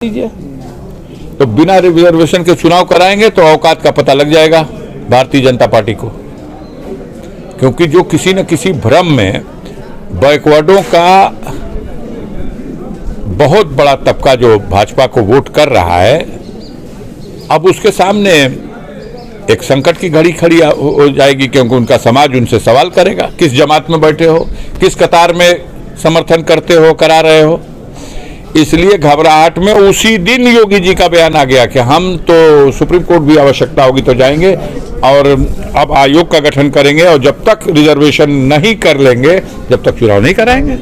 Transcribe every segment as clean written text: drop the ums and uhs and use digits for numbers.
लीजिए। तो बिना रिजर्वेशन के चुनाव कराएंगे तो औकात का पता लग जाएगा भारतीय जनता पार्टी को, क्योंकि जो किसी न किसी भ्रम में बैकवर्डों का बहुत बड़ा तबका जो भाजपा को वोट कर रहा है, अब उसके सामने एक संकट की घड़ी खड़ी हो जाएगी, क्योंकि उनका समाज उनसे सवाल करेगा, किस जमात में बैठे हो, किस कतार में समर्थन करते हो, करा रहे हो। इसलिए घबराहट में उसी दिन योगी जी का बयान आ गया कि हम तो सुप्रीम कोर्ट भी आवश्यकता होगी तो जाएंगे और अब आयोग का गठन करेंगे, और जब तक रिजर्वेशन नहीं कर लेंगे जब तक चुनाव नहीं कराएंगे।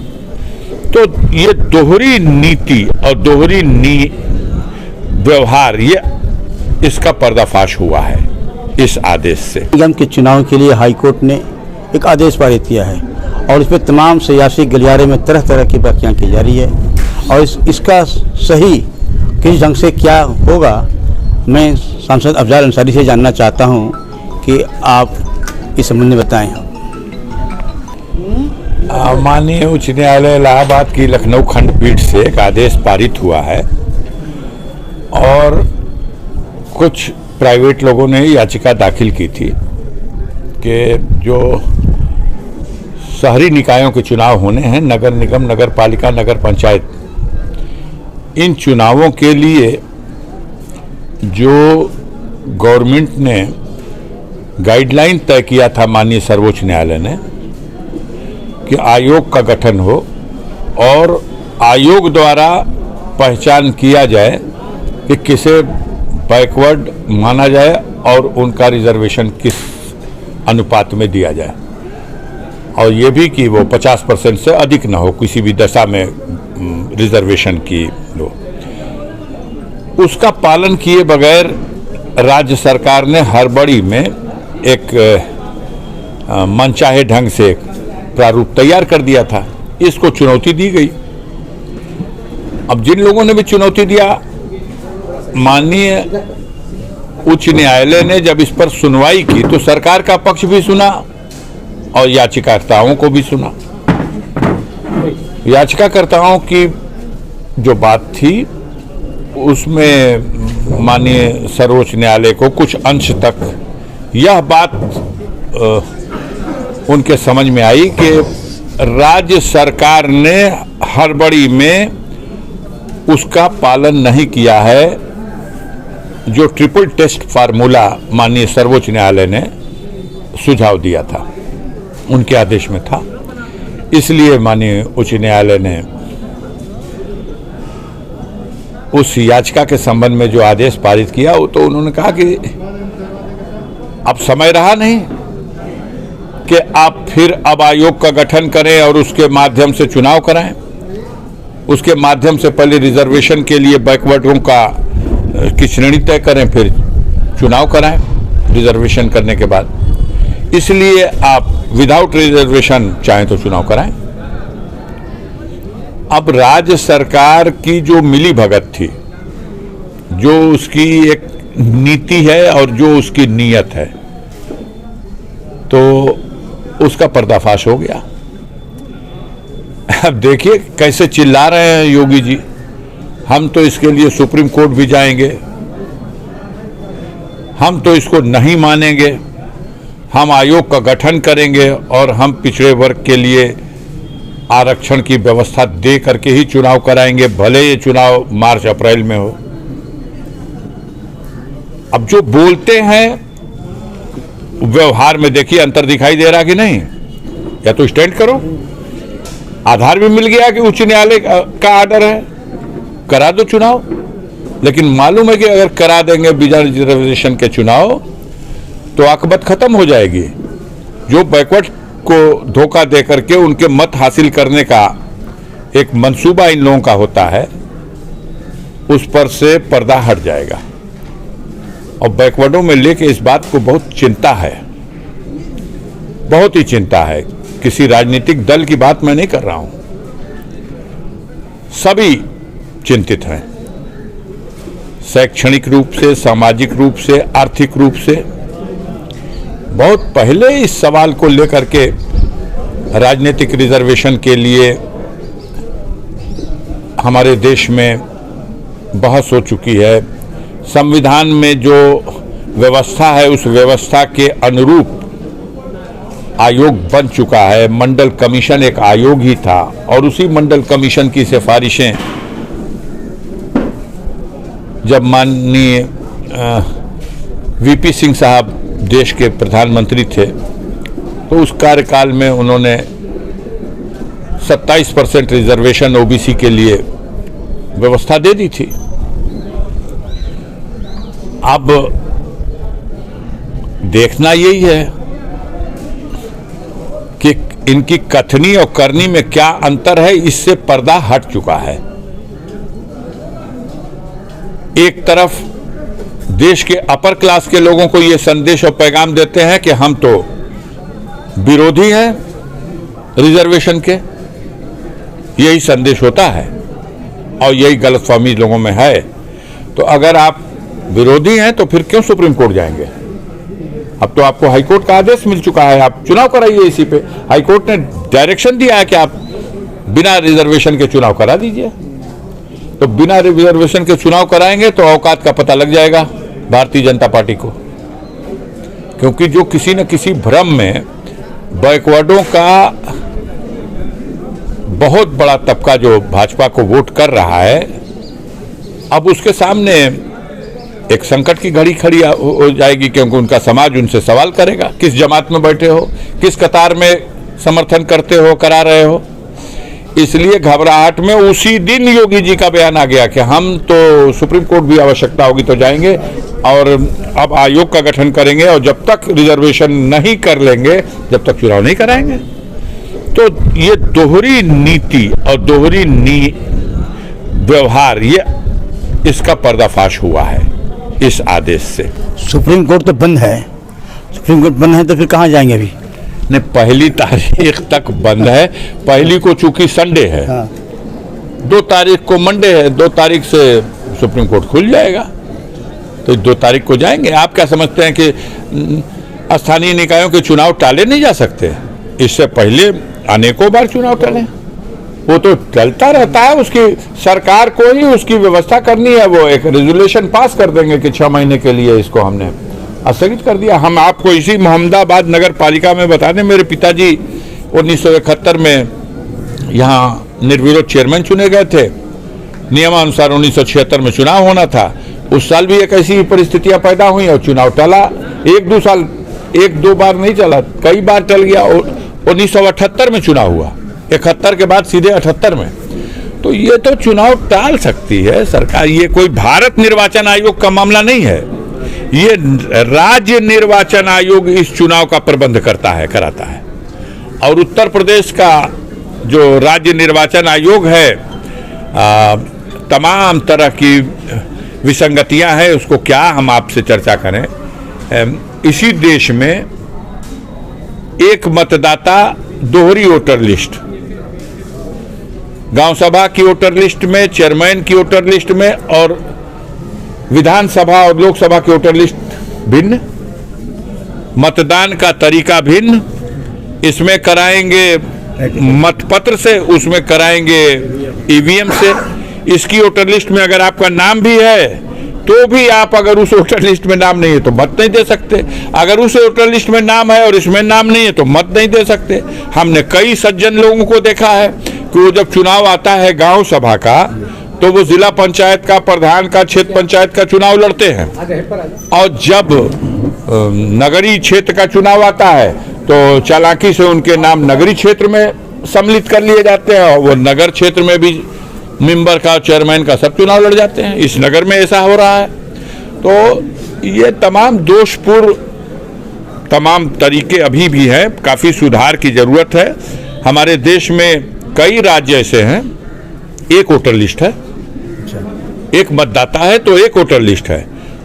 तो ये दोहरी नीति और दोहरी व्यवहार, ये इसका पर्दाफाश हुआ है इस आदेश से। निगम के चुनाव के लिए हाईकोर्ट ने एक आदेश पारित किया है और इसमें तमाम सियासी गलियारे में तरह तरह की व्याख्या की जा रही है, और इसका सही किस ढंग से क्या होगा, मैं सांसद अफजल अंसारी से जानना चाहता हूं कि आप इस संबंध में बताएं। माननीय उच्च न्यायालय इलाहाबाद की लखनऊ खंडपीठ से एक आदेश पारित हुआ है और कुछ प्राइवेट लोगों ने याचिका दाखिल की थी कि जो शहरी निकायों के चुनाव होने हैं, नगर निगम, नगर पालिका, नगर पंचायत, इन चुनावों के लिए जो गवर्नमेंट ने गाइडलाइन तय किया था माननीय सर्वोच्च न्यायालय ने कि आयोग का गठन हो और आयोग द्वारा पहचान किया जाए कि किसे बैकवर्ड माना जाए और उनका रिजर्वेशन किस अनुपात में दिया जाए, और ये भी कि वो 50% से अधिक ना हो किसी भी दशा में रिजर्वेशन की लो। उसका पालन किए बगैर राज्य सरकार ने हड़बड़ी में एक मनचाहे ढंग से एक प्रारूप तैयार कर दिया था। इसको चुनौती दी गई। अब जिन लोगों ने भी चुनौती दिया, माननीय उच्च न्यायालय ने जब इस पर सुनवाई की तो सरकार का पक्ष भी सुना और याचिकाकर्ताओं को भी सुना। याचिकाकर्ताओं की जो बात थी उसमें माननीय सर्वोच्च न्यायालय को कुछ अंश तक यह बात उनके समझ में आई कि राज्य सरकार ने हड़बड़ी में उसका पालन नहीं किया है, जो ट्रिपल टेस्ट फार्मूला माननीय सर्वोच्च न्यायालय ने सुझाव दिया था, उनके आदेश में था। इसलिए माननीय उच्च न्यायालय ने उस याचिका के संबंध में जो आदेश पारित किया, वो तो उन्होंने कहा कि अब समय रहा नहीं कि आप फिर अब आयोग का गठन करें और उसके माध्यम से चुनाव कराएं। उसके माध्यम से पहले रिजर्वेशन के लिए बैकवर्डों की श्रेणी तय करें, फिर चुनाव कराएं रिजर्वेशन करने के बाद। इसलिए आप विदाउट रिजर्वेशन चाहें तो चुनाव कराएं। अब राज्य सरकार की जो मिली भगत थी, जो उसकी एक नीति है और जो उसकी नीयत है, तो उसका पर्दाफाश हो गया। अब देखिए कैसे चिल्ला रहे हैं योगी जी, हम तो इसके लिए सुप्रीम कोर्ट भी जाएंगे, हम तो इसको नहीं मानेंगे, हम आयोग का गठन करेंगे और हम पिछड़े वर्ग के लिए आरक्षण की व्यवस्था दे करके ही चुनाव कराएंगे, भले ये चुनाव मार्च अप्रैल में हो। अब जो बोलते हैं व्यवहार में देखिए अंतर दिखाई दे रहा कि नहीं। या तो स्टैंड करो, आधार भी मिल गया कि उच्च न्यायालय का आर्डर है, करा दो चुनाव। लेकिन मालूम है कि अगर करा देंगे बिना रिजर्वेशन के चुनाव तो आकबत खत्म हो जाएगी। जो बैकवर्ड को धोखा दे करके उनके मत हासिल करने का एक मंसूबा इन लोगों का होता है, उस पर से पर्दा हट जाएगा। और बैकवर्डों में लेके इस बात को बहुत चिंता है, बहुत ही चिंता है। किसी राजनीतिक दल की बात मैं नहीं कर रहा हूं, सभी चिंतित हैं, शैक्षणिक रूप से, सामाजिक रूप से, आर्थिक रूप से। बहुत पहले इस सवाल को लेकर के राजनीतिक रिजर्वेशन के लिए हमारे देश में बहस हो चुकी है। संविधान में जो व्यवस्था है उस व्यवस्था के अनुरूप आयोग बन चुका है। मंडल कमीशन एक आयोग ही था और उसी मंडल कमीशन की सिफारिशें जब माननीय वीपी सिंह साहब देश के प्रधानमंत्री थे तो उस कार्यकाल में उन्होंने 27% रिजर्वेशन ओबीसी के लिए व्यवस्था दे दी थी। अब देखना यही है कि इनकी कथनी और करनी में क्या अंतर है। इससे पर्दा हट चुका है। एक तरफ देश के अपर क्लास के लोगों को ये संदेश और पैगाम देते हैं कि हम तो विरोधी हैं रिजर्वेशन के, यही संदेश होता है और यही गलतफहमी लोगों में है। तो अगर आप विरोधी हैं तो फिर क्यों सुप्रीम कोर्ट जाएंगे? अब तो आपको हाईकोर्ट का आदेश मिल चुका है, आप चुनाव कराइए इसी पे। हाईकोर्ट ने डायरेक्शन दिया है कि आप बिना रिजर्वेशन के चुनाव करा दीजिए। तो बिना रिजर्वेशन के चुनाव कराएंगे तो औकात का पता लग जाएगा भारतीय जनता पार्टी को, क्योंकि जो किसी न किसी भ्रम में बैकवर्डों का बहुत बड़ा तबका जो भाजपा को वोट कर रहा है, अब उसके सामने एक संकट की घड़ी खड़ी हो जाएगी, क्योंकि उनका समाज उनसे सवाल करेगा, किस जमात में बैठे हो, किस कतार में समर्थन करते हो, करा रहे हो। इसलिए घबराहट में उसी दिन योगी जी का बयान आ गया कि हम तो सुप्रीम कोर्ट भी आवश्यकता होगी तो जाएंगे और अब आयोग का गठन करेंगे और जब तक रिजर्वेशन नहीं कर लेंगे जब तक चुनाव नहीं कराएंगे। तो ये दोहरी नीति और दोहरी व्यवहार, ये इसका पर्दाफाश हुआ है इस आदेश से। सुप्रीम कोर्ट तो बंद है, सुप्रीम कोर्ट बंद है तो फिर कहाँ जाएंगे अभी? नहीं, 1 तारीख तक बंद है। 1 को चूंकि संडे है, 2 तारीख को मंडे है, 2 तारीख से सुप्रीम कोर्ट खुल जाएगा, तो 2 तारीख को जाएंगे। आप क्या समझते हैं कि स्थानीय निकायों के चुनाव टाले नहीं जा सकते? इससे पहले अनेकों बार चुनाव टले, वो तो चलता रहता है। उसकी सरकार को ही उसकी व्यवस्था करनी है। वो एक रेजोल्यूशन पास कर देंगे कि 6 महीने के लिए इसको हमने स्थगित कर दिया। हम आपको इसी मोहम्मदाबाद नगर पालिका में बता दें, मेरे पिताजी 1971 में यहाँ निर्विरोध चेयरमैन चुने गए थे। नियमानुसार 1976 में चुनाव होना था। उस साल भी एक ऐसी परिस्थितियां पैदा हुई और चुनाव टला। 1-2 साल, 1-2 बार नहीं चला, कई बार टल गया। 1978 में चुनाव हुआ, 71 के बाद सीधे 78 में। तो ये तो चुनाव टाल सकती है सरकार। ये कोई भारत निर्वाचन आयोग का मामला नहीं है, ये राज्य निर्वाचन आयोग इस चुनाव का प्रबंध कराता है। और उत्तर प्रदेश का जो राज्य निर्वाचन आयोग है, तमाम तरह की विसंगतियां हैं, उसको क्या हम आपसे चर्चा करें। इसी देश में एक मतदाता दोहरी वोटर लिस्ट, गांव सभा की वोटर लिस्ट में, चेयरमैन की वोटर लिस्ट में और विधानसभा और लोकसभा की वोटर लिस्ट भिन्न, मतदान का तरीका भिन्न। इसमें कराएंगे मतपत्र से, उसमें कराएंगे ईवीएम से। इसकी वोटर लिस्ट में अगर आपका नाम भी है तो भी आप अगर उस वोटर लिस्ट में नाम नहीं है तो मत नहीं दे सकते। अगर उस वोटर लिस्ट में नाम है और इसमें नाम नहीं है तो मत नहीं दे सकते। हमने कई सज्जन लोगों को देखा है कि वो जब चुनाव आता है गांव सभा का, तो वो जिला पंचायत का, प्रधान का, क्षेत्र पंचायत का चुनाव लड़ते हैं, और जब नगरीय क्षेत्र का चुनाव आता है तो चालाकी से उनके नाम नगरीय क्षेत्र में सम्मिलित कर लिए जाते हैं और वो नगर क्षेत्र में भी मेंबर का, चेयरमैन का सब चुनाव लड़ जाते हैं। इस नगर में ऐसा हो रहा है। तो ये तमाम दोषपूर्ण तमाम तरीके अभी भी हैं, काफ़ी सुधार की ज़रूरत है। हमारे देश में कई राज्य ऐसे हैं, एक वोटर लिस्ट है, एक मतदाता है तो एक वोटर लिस्ट है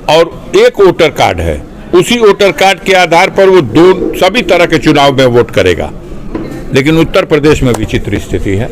और एक वोटर कार्ड है। उसी वोटर कार्ड के आधार पर वो सभी तरह के चुनाव में वोट करेगा। लेकिन उत्तर प्रदेश में विचित्र स्थिति है।